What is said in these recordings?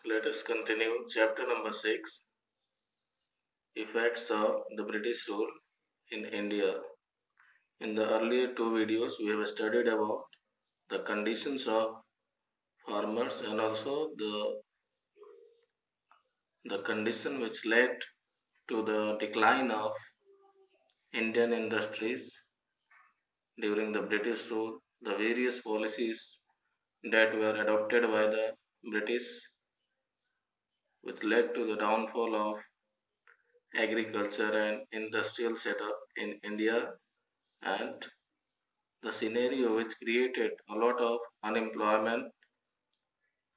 Let us continue chapter number 6, Effects of the British Rule in India. In the earlier two videos, we have studied about the conditions of farmers and also the condition which led to the decline of Indian industries during the British rule, the various policies that were adopted by the British, which led to the downfall of agriculture and industrial setup in India, and the scenario which created a lot of unemployment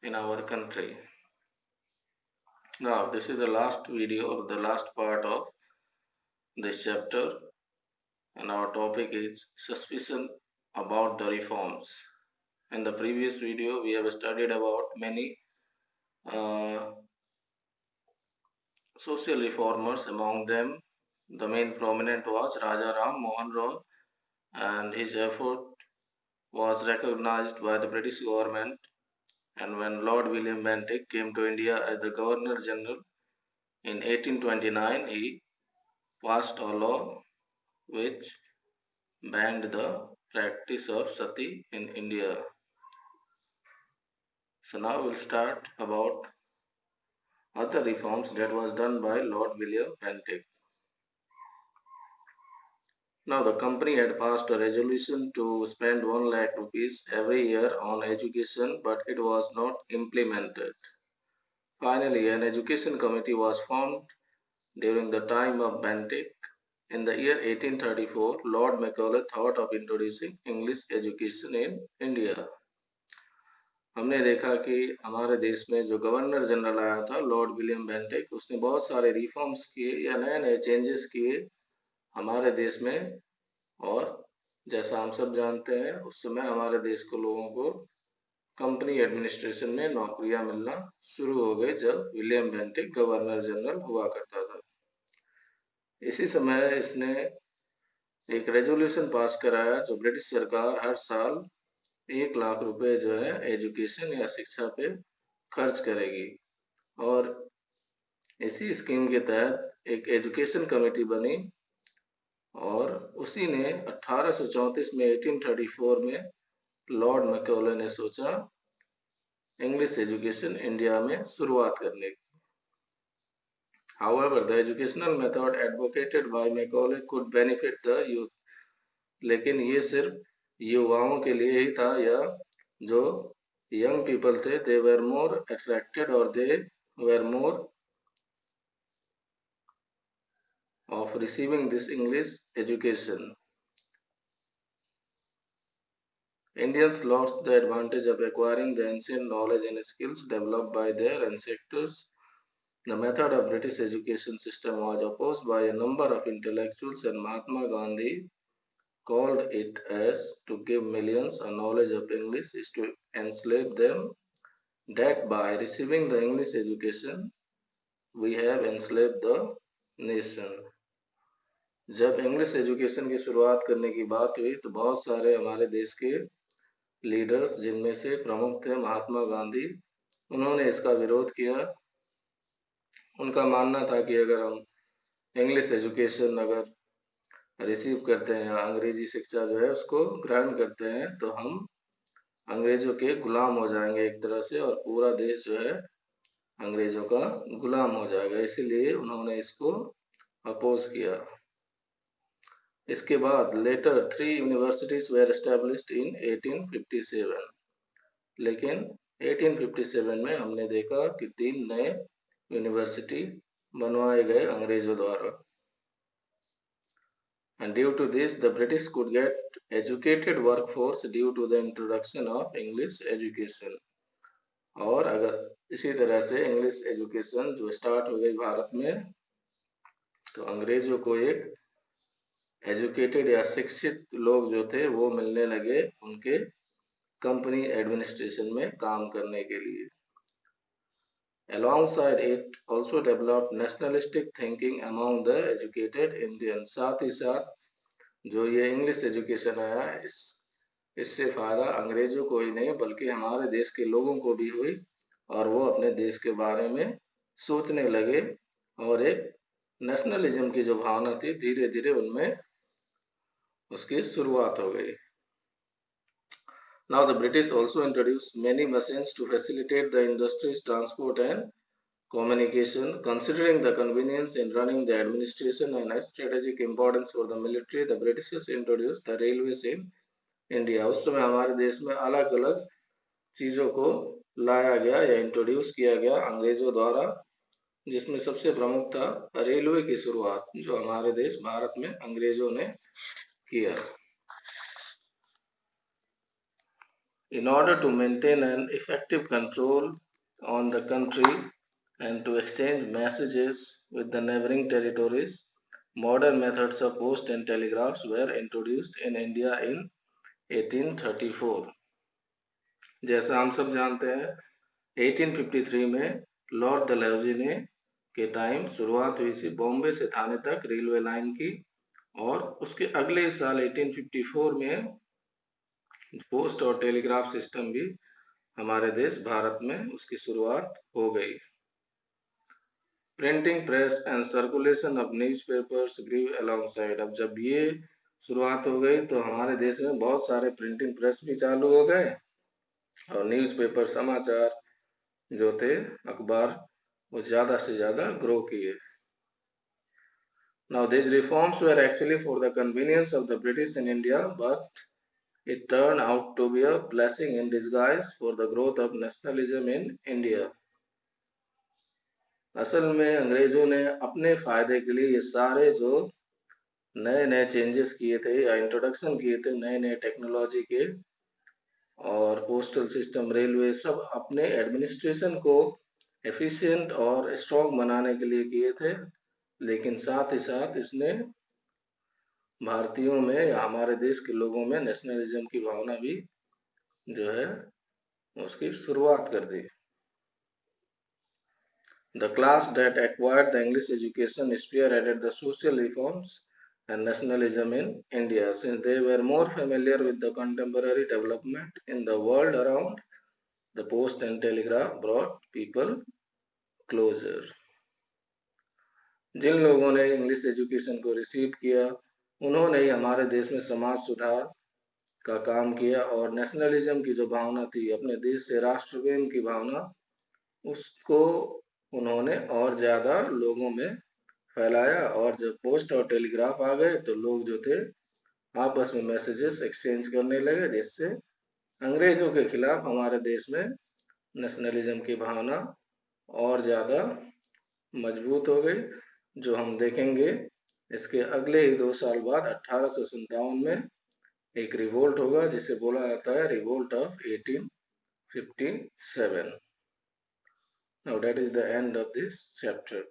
in our country. Now, this is the last video or the last part of this chapter, and our topic is suspicion about the reforms. In the previous video, we have studied about many uh, social reformers. Among them, the main prominent was Raja Ram Mohan Roy, and his effort was recognized by the British government. And when Lord William Bentinck came to India as the Governor General in 1829, he passed a law which banned the practice of sati in India. So now we'll start about other reforms that was done by Lord William Bentinck. Now the company had passed a resolution to spend 1 lakh rupees every year on education, but it was not implemented. Finally, an education committee was formed during the time of Bentinck. In the year 1834, Lord Macaulay thought of introducing English education in India. हमने देखा कि हमारे देश में जो governor general आया था Lord William Bentinck, उसने बहुत सारे रिफॉर्म्स किए या नए नए चेंजेस किए हमारे देश में। और जैसा हम सब जानते हैं, उस समय हमारे देश के लोगों को कंपनी एडमिनिस्ट्रेशन में नौकरियां मिलना शुरू हो गई जब विलियम बेंटिक गवर्नर जनरल हुआ करता था। इसी समय इसने एक रेजोल्यूशन पास कराया जो ब्रिटिश सरकार हर साल 1 लाख रुपए जो है एजुकेशन या शिक्षा पे खर्च करेगी। और इसी स्कीम के तहत एक एजुकेशन कमेटी बनी और उसी ने 1834 में 1834 में लॉर्ड मैकॉले ने सोचा इंग्लिश एजुकेशन इंडिया में शुरुआत करने की। However, the educational method advocated by Macaulay could benefit the youth. लेकिन ये सिर्फ युवाओं के लिए ही था, या जो young people थे, they were more attracted or they were more of receiving this English education. Indians lost the advantage of acquiring the ancient knowledge and skills developed by their ancestors. The method of British education system was opposed by a number of intellectuals, and Mahatma Gandhi called it as to give millions a knowledge of English is to enslave them, that by receiving the English education we have enslaved the nation. जब English education की शुरुआत करने की बात हुई तो बहुत सारे हमारे देश के लीडर्स, जिनमें से प्रमुख थे महात्मा गांधी, उन्होंने इसका विरोध किया। उनका मानना था कि अगर हम इंग्लिश एजुकेशन अगर रिसीव करते हैं, अंग्रेजी शिक्षा जो है उसको ग्रहण करते हैं, तो हम अंग्रेजों के गुलाम हो जाएंगे एक तरह से, और पूरा देश जो है अंग्रेजों का गुलाम हो जाएगा। इसीलिए उन्होंने इसको अपोज किया। इसके बाद later 3 universities were established in 1857, लेकिन 1857 में हमने देखा कि 3 नए यूनिवर्सिटी बनवाए गए अंग्रेजों द्वारा। And due to this, the British could get educated workforce due to the introduction of English education. और अगर इसी तरह से इंग्लिश एजुकेशन जो स्टार्ट हो गई भारत में, तो अंग्रेजों को एक एजुकेटेड या शिक्षित लोग जो थे वो मिलने लगे उनके कंपनी एडमिनिस्ट्रेशन में काम करने के लिए। Alongside it also developed nationalistic thinking among the educated Indians. साथ ही साथ जो ये इंग्लिश एजुकेशन आया, इससे फायदा अंग्रेजों को ही नहीं बल्कि हमारे देश के लोगों को भी हुई, और वो अपने देश के बारे में सोचने लगे और एक नेशनलिज्म की जो भावना थी धीरे धीरे उनमें उसकी शुरुआत हो गई। Now the British also introduced many machines to facilitate the industry's transport and communication. Considering the convenience in running the administration and its strategic importance for the military, the Britishers introduced the railways in India. उस समय हमारे देश में अलग अलग चीजों को लाया गया या इंट्रोड्यूस किया गया अंग्रेजों द्वारा, जिसमें सबसे प्रमुख था रेलवे की शुरुआत, जो हमारे देश भारत में अंग्रेजों ने किया। In order to maintain an effective control on the country and to exchange messages with the neighboring territories, modern methods of post and telegraphs were introduced in India in 1834। जैसा हम सब जानते हैं 1853 में लॉर्ड डलहौजी ने के टाइम शुरुआत हुई थी बॉम्बे से थाने तक रेलवे लाइन की, और उसके अगले साल 1854 में पोस्ट और टेलीग्राफ सिस्टम भी हमारे देश भारत में उसकी शुरुआत हो गई। Printing press and circulation of newspapers grew alongside. अब जब ये शुरुआत हो गई तो हमारे देश में बहुत सारे प्रिंटिंग प्रेस भी चालू हो गए और न्यूज़पेपर समाचार जो थे अखबार वो ज्यादा से ज्यादा ग्रो किए। Now these reforms were actually for the convenience of the British in India, but it turned out to be a blessing in disguise for the growth of nationalism in India। असल में अंग्रेजों ने अपने फायदे के लिए ये सारे जो नए नए चेंजेस किए थे या इंट्रोडक्शन किए थे नए नए टेक्नोलॉजी के और पोस्टल सिस्टम रेलवे सब अपने एडमिनिस्ट्रेशन को एफिशिएंट और स्ट्रॉन्ग बनाने के लिए किए थे, लेकिन साथ ही साथ इसने भारतीयों में या हमारे देश के लोगों में नेशनलिज्म की भावना भी जो है उसकी शुरुआत कर दी। The class that acquired the English education spearheaded the social reforms and nationalism in India, since they were more familiar with the contemporary development in the world around. The post and telegraph brought people closer। जिन लोगों ने English education को receive किया उन्होंने ही हमारे देश में समाज सुधार का काम किया और नेशनलिज्म की जो भावना थी, अपने देश से राष्ट्र प्रेम की भावना, उसको उन्होंने और ज्यादा लोगों में फैलाया। और जब पोस्ट और टेलीग्राफ आ गए तो लोग जो थे आपस में मैसेजेस एक्सचेंज करने लगे, जिससे अंग्रेजों के खिलाफ हमारे देश में नेशनलिज्म की भावना और ज्यादा मजबूत हो गई, जो हम देखेंगे इसके अगले ही 2 साल बाद 1857 में एक रिवोल्ट होगा जिसे बोला जाता है revolt of 1857। Now that is the end of this chapter.